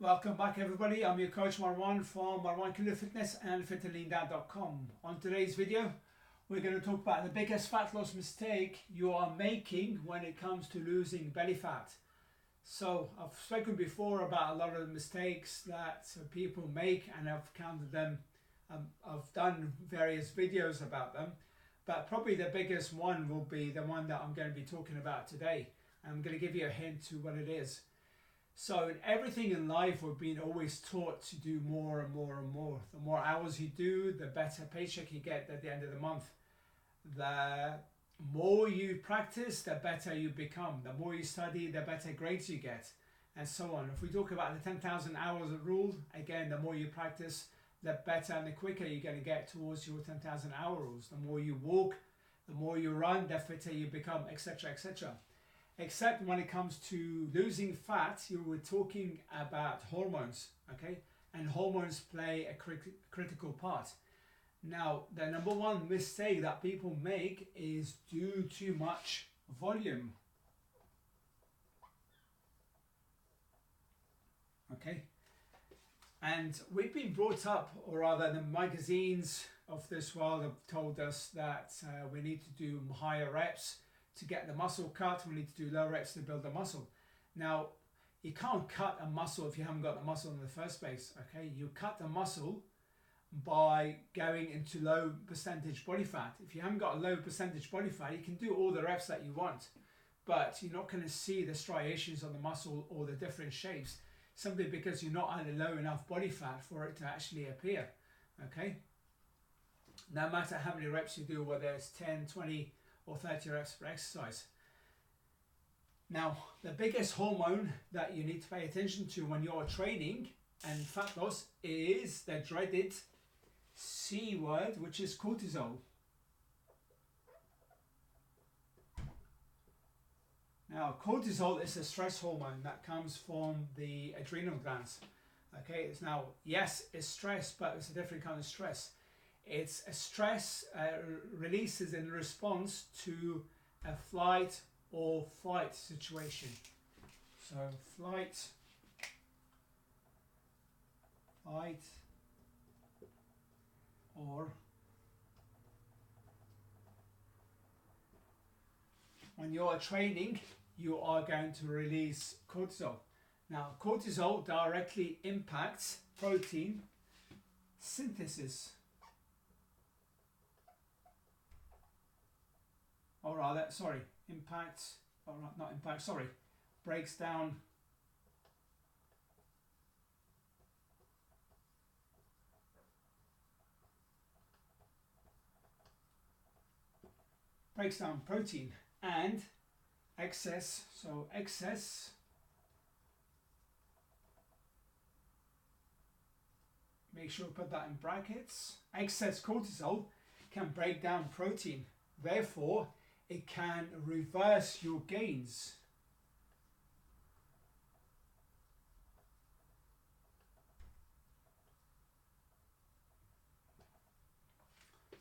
Welcome back everybody, I'm your coach Marwan from Marwan Kilo Fitness and fitandleandad.com. On today's video we're going to talk about the biggest fat loss mistake you are making when it comes to losing belly fat. So I've spoken before about a lot of the mistakes that people make and I've counted them. I've done various videos about them, but probably the biggest one will be the one that I'm going to be talking about today. I'm going to give you a hint to what it is. So in everything in life, we've been always taught to do more and more and more. The more hours you do, the better paycheck you get at the end of the month. The more you practice, the better you become. The more you study, the better grades you get, and so on. If we talk about the 10,000 hours rule, again, the more you practice, the better and the quicker you're going to get towards your 10,000 hour rules. The more you walk, the more you run, the fitter you become, etc., etc. Except when it comes to losing fat, you were talking about hormones, okay? And hormones play a critical part. Now, the number one mistake that people make is do too much volume. Okay? And we've been brought up, or rather the magazines of this world have told us that we need to do higher reps to get the muscle cut. We need to do low reps to build the muscle. Now, you can't cut a muscle if you haven't got the muscle in the first place, okay? You cut the muscle by going into low percentage body fat. If you haven't got a low percentage body fat, you can do all the reps that you want, but you're not going to see the striations on the muscle or the different shapes, simply because you're not at a low enough body fat for it to actually appear, okay? No matter how many reps you do, whether it's 10, 20, or 30 reps per exercise. Now, the biggest hormone that you need to pay attention to when you're training and fat loss is the dreaded C word, which is cortisol. Now, cortisol is a stress hormone that comes from the adrenal glands. Okay, it's now, yes, it's stress, but it's a different kind of stress. It's a stress releases in response to a flight or fight situation. So flight, fight, or when you are training, you are going to release cortisol. Now, cortisol directly impacts protein synthesis. Or rather, sorry, impacts, or not impact, sorry, breaks down protein and excess, so excess make sure to put that in brackets. Excess cortisol can break down protein, therefore it can reverse your gains.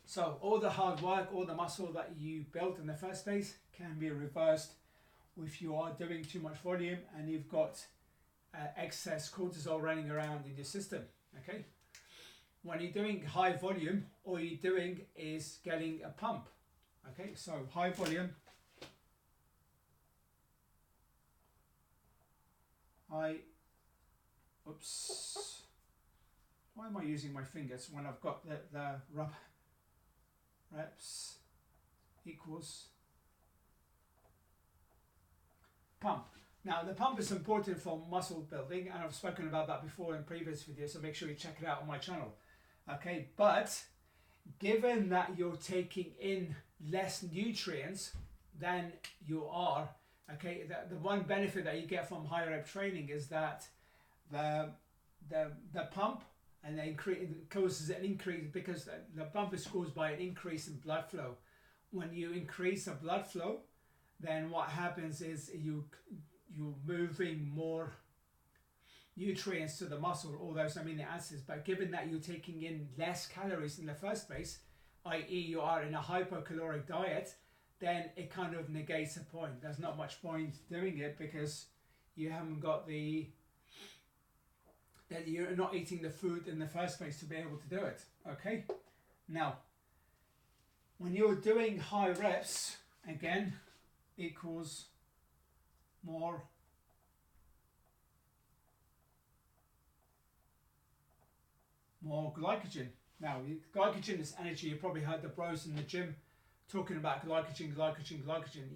So all the hard work, all the muscle that you built in the first place can be reversed if you are doing too much volume and you've got excess cortisol running around in your system, okay? When you're doing high volume, all you're doing is getting a pump. Okay, so high volume, oops, why am I using my fingers when I've got the reps equals pump. Now the pump is important for muscle building and I've spoken about that before in previous videos, so make sure you check it out on my channel. Okay, but given that you're taking in less nutrients than you are, okay, the one benefit that you get from high rep training is that the pump and the increase causes an increase, because the pump is caused by an increase in blood flow. When you increase the blood flow, then what happens is you're moving more nutrients to the muscle, all those amino acids, but given that you're taking in less calories in the first place, i.e. you are in a hypocaloric diet, then it kind of negates the point. There's not much point doing it because you haven't got the that you're not eating the food in the first place to be able to do it. Okay, now when you're doing high reps, again, equals more glycogen. Now, glycogen is energy. You probably heard the bros in the gym talking about glycogen.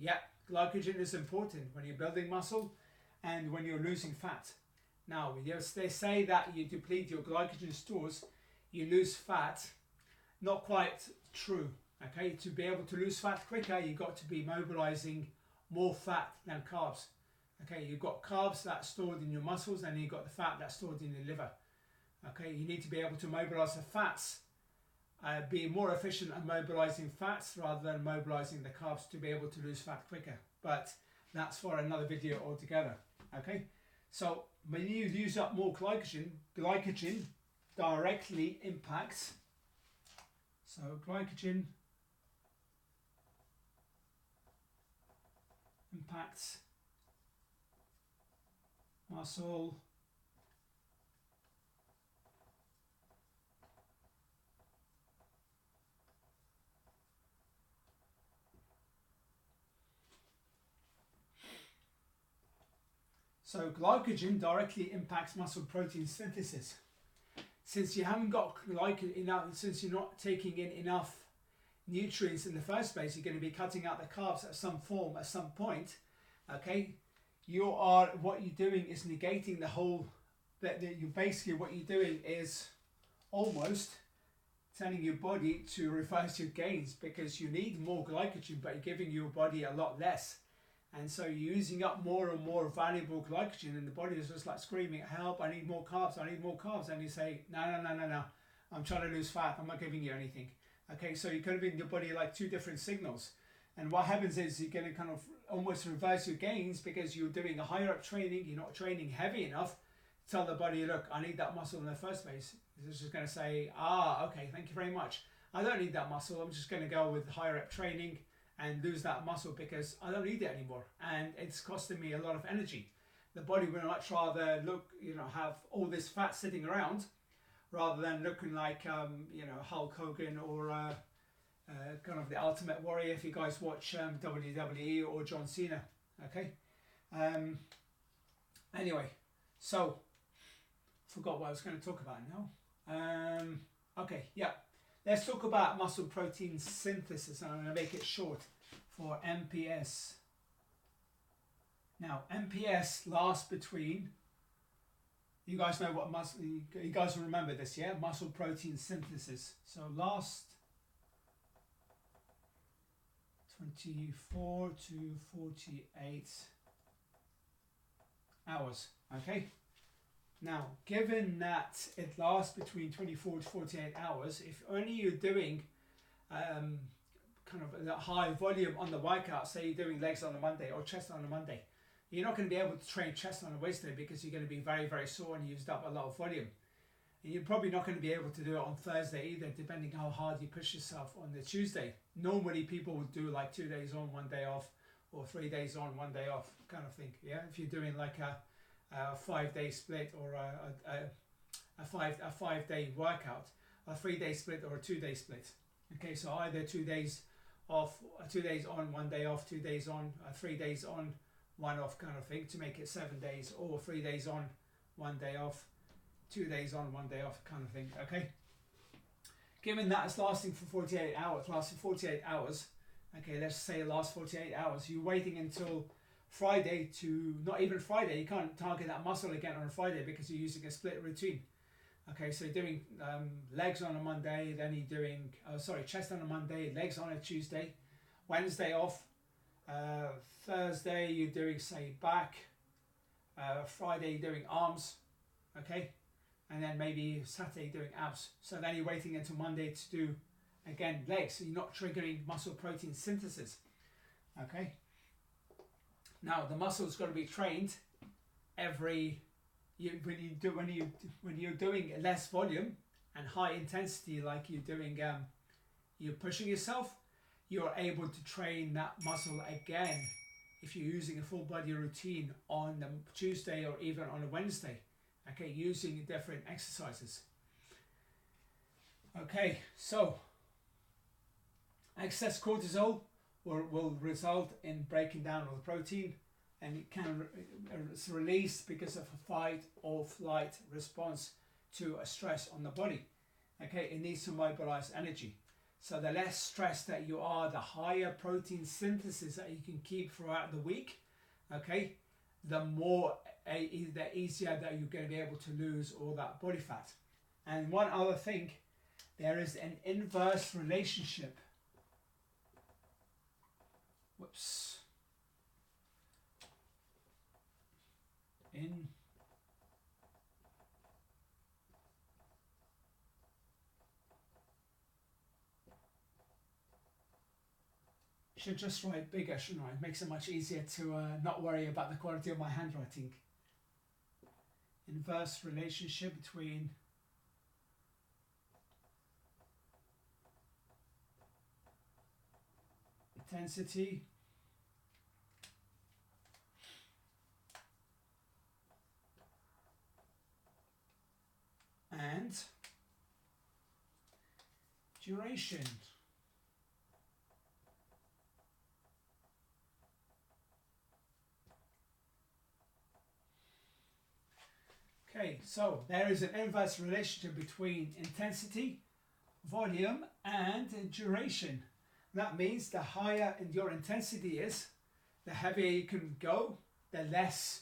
Yeah, glycogen is important when you're building muscle and when you're losing fat. Now, they say that you deplete your glycogen stores, you lose fat. Not quite true. Okay, to be able to lose fat quicker, you've got to be mobilizing more fat than carbs. Okay, you've got carbs that's stored in your muscles, and you've got the fat that's stored in your liver. Okay, you need to be able to mobilize the fats, be more efficient at mobilizing fats rather than mobilizing the carbs to be able to lose fat quicker. But that's for another video altogether. Okay, so when you use up more glycogen directly impacts. So glycogen impacts muscle So glycogen directly impacts muscle protein synthesis. Since you haven't got since you're not taking in enough nutrients in the first place, you're going to be cutting out the carbs at some form at some point. Okay, what you're doing is negating the whole. What you're doing is almost telling your body to reverse your gains, because you need more glycogen, but you're giving your body a lot less. And so you're using up more and more valuable glycogen, and the body is just like screaming, help, I need more carbs, I need more carbs. And you say, no, I'm trying to lose fat, I'm not giving you anything. Okay, so you're kind of giving your body like two different signals. And what happens is you're going to kind of almost reverse your gains, because you're doing a higher up training, you're not training heavy enough. Tell the body, look, I need that muscle in the first place. It's just going to say, okay, thank you very much. I don't need that muscle, I'm just going to go with higher up training and lose that muscle because I don't need it anymore, and it's costing me a lot of energy. The body would much rather have all this fat sitting around rather than looking like Hulk Hogan or kind of the Ultimate Warrior, if you guys watch WWE, or John Cena. Okay, anyway, so forgot what I was going to talk about now. Okay, yeah. Let's talk about muscle protein synthesis, and I'm going to make it short for MPS. Now, MPS lasts between, you guys know what muscle, you guys will remember this, yeah? Muscle protein synthesis. So lasts 24 to 48 hours, okay? Now, given that it lasts between 24 to 48 hours, if only you're doing kind of a high volume on the workout, say you're doing legs on a Monday or chest on a Monday, you're not going to be able to train chest on a Wednesday because you're going to be very, very sore and used up a lot of volume. And you're probably not going to be able to do it on Thursday either, depending how hard you push yourself on the Tuesday. Normally people would do like 2 days on, 1 day off, or 3 days on, 1 day off kind of thing. Yeah, if you're doing like a 5-day split, or a 5-day workout, a 3-day split, or a 2-day split. Okay, so either 2 days off, 2 days on, 1 day off, 2 days on, 3 days on, 1 off kind of thing to make it 7 days, or 3 days on, 1 day off, 2 days on, 1 day off kind of thing. Okay, given that it's lasting for 48 hours, okay, let's say it lasts 48 hours, you're waiting until Friday to, not even Friday, you can't target that muscle again on a Friday because you're using a split routine. Okay, so you're doing legs on a Monday, then you're doing, chest on a Monday, legs on a Tuesday, Wednesday off, Thursday you're doing, say, back, Friday you're doing arms, okay, and then maybe Saturday doing abs. So then you're waiting until Monday to do, again, legs, so you're not triggering muscle protein synthesis, okay. Now the muscle's got to be trained when you're doing less volume and high intensity, like you're doing, you're pushing yourself, you're able to train that muscle again if you're using a full body routine on a Tuesday or even on a Wednesday. okay, using different exercises. Okay, so excess cortisol will result in breaking down of the protein, and it can it's released because of a fight or flight response to a stress on the body. Okay, it needs to mobilize energy. So the less stressed that you are, the higher protein synthesis that you can keep throughout the week, okay, the easier that you're going to be able to lose all that body fat. And one other thing, there is an inverse relationship. Whoops. Should just write bigger, shouldn't I? It makes it much easier to not worry about the quality of my handwriting. Inverse relationship between intensity and duration. Okay, so there is an inverse relationship between intensity, volume, and duration. That means the higher your intensity is, the heavier you can go, the less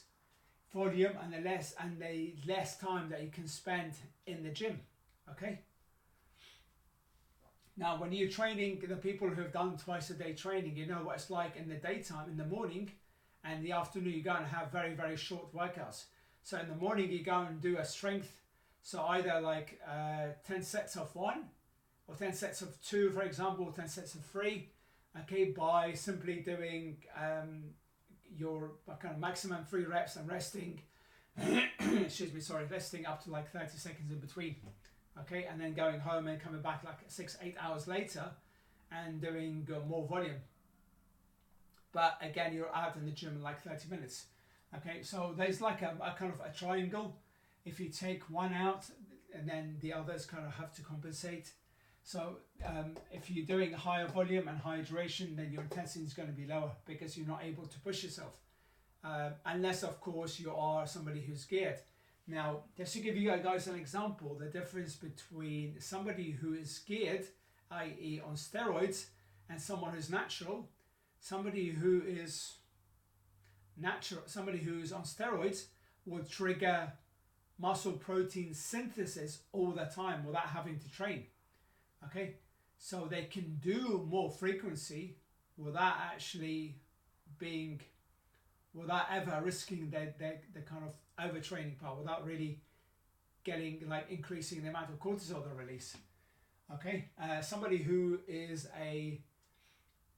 volume and the less time that you can spend in the gym. Okay. Now, when you're training, the people who have done twice a day training, you know what it's like in the daytime, in the morning, and the afternoon. You're going to have very, very short workouts. So in the morning, you go and do a strength. So either like 10 sets of 1 or 10 sets of 2, for example, 10 sets of 3. Okay, by simply doing your kind of maximum 3 reps and resting, excuse me, sorry, resting up to like 30 seconds in between. Okay, and then going home and coming back like 6-8 hours later and doing more volume. But again, you're out in the gym in like 30 minutes. Okay, so there's like a kind of a triangle. If you take one out, and then the others kind of have to compensate. So if you're doing higher volume and higher duration, then your intensity is going to be lower because you're not able to push yourself. Unless, of course, you are somebody who's geared. Now, just to give you guys an example, the difference between somebody who is geared, i.e. on steroids, and someone who's natural, somebody who is on steroids will trigger muscle protein synthesis all the time without having to train. Okay, so they can do more frequency without actually without ever risking the kind of overtraining part, without really getting like increasing the amount of cortisol they release. Okay, somebody who is a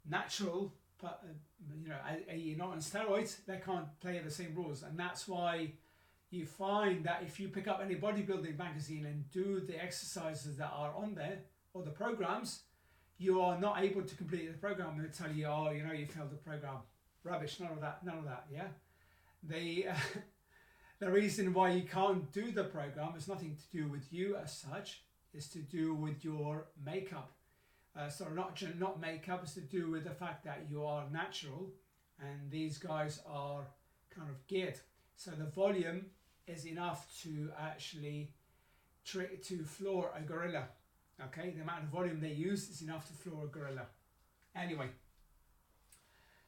natural, not on steroids, they can't play the same rules, and that's why you find that if you pick up any bodybuilding magazine and do the exercises that are on there or the programs, you are not able to complete the program. They'll tell you, oh, you failed the program. Rubbish, none of that, yeah. The reason why you can't do the program is nothing to do with you as such, it's to do with your makeup. So not makeup, it's to do with the fact that you are natural and these guys are kind of geared. So the volume is enough to actually to floor a gorilla. Okay, the amount of volume they use is enough to floor a gorilla. Anyway,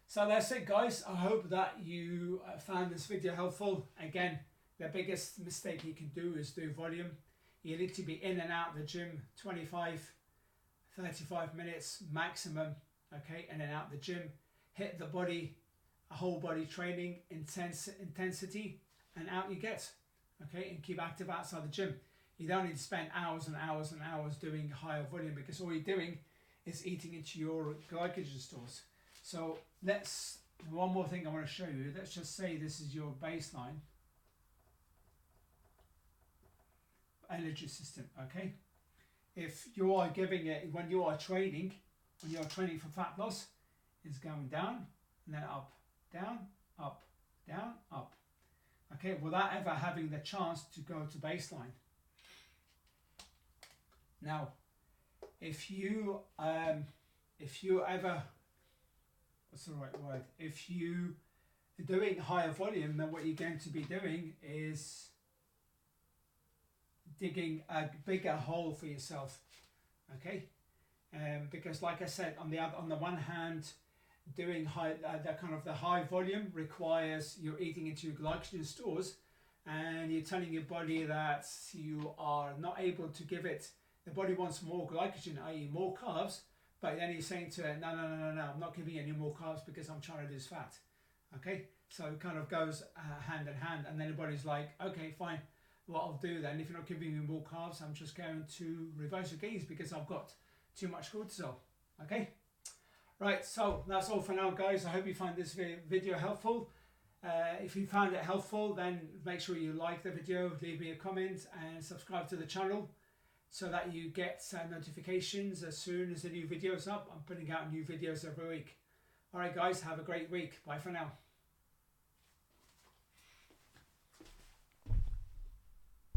so that's it, guys. I hope that you found this video helpful. Again, the biggest mistake you can do is do volume. You need to be in and out of the gym 25-35 minutes maximum, okay, in and out of the gym. Hit the body, a whole body training, intensity, and out you get, okay, and keep active outside the gym. You don't need to spend hours and hours and hours doing higher volume because all you're doing is eating into your glycogen stores. So one more thing I want to show you. Let's just say this is your baseline energy system, okay? If you are giving it, when you are training for fat loss, it's going down and then up, down, up, down, up. okay, without ever having the chance to go to baseline. Now, if you ever, what's the right word? If you are doing higher volume, then what you're going to be doing is digging a bigger hole for yourself, okay? Because like I said, on the one hand, doing the high volume requires you're eating into your glycogen stores, and you're telling your body that you are not able to give it. The body wants more glycogen, i.e. more carbs, but then you're saying to it, no, I'm not giving you any more carbs because I'm trying to lose fat. Okay, so it kind of goes hand in hand, and then the body's like, okay, fine, what I'll do then, if you're not giving me more carbs, I'm just going to reverse your gains because I've got too much cortisol. Okay, right, so that's all for now, guys. I hope you find this video helpful. If you found it helpful, then make sure you like the video, leave me a comment, and subscribe to the channel so that you get notifications as soon as the new video's up. I'm putting out new videos every week. Alright guys, have a great week. Bye for now.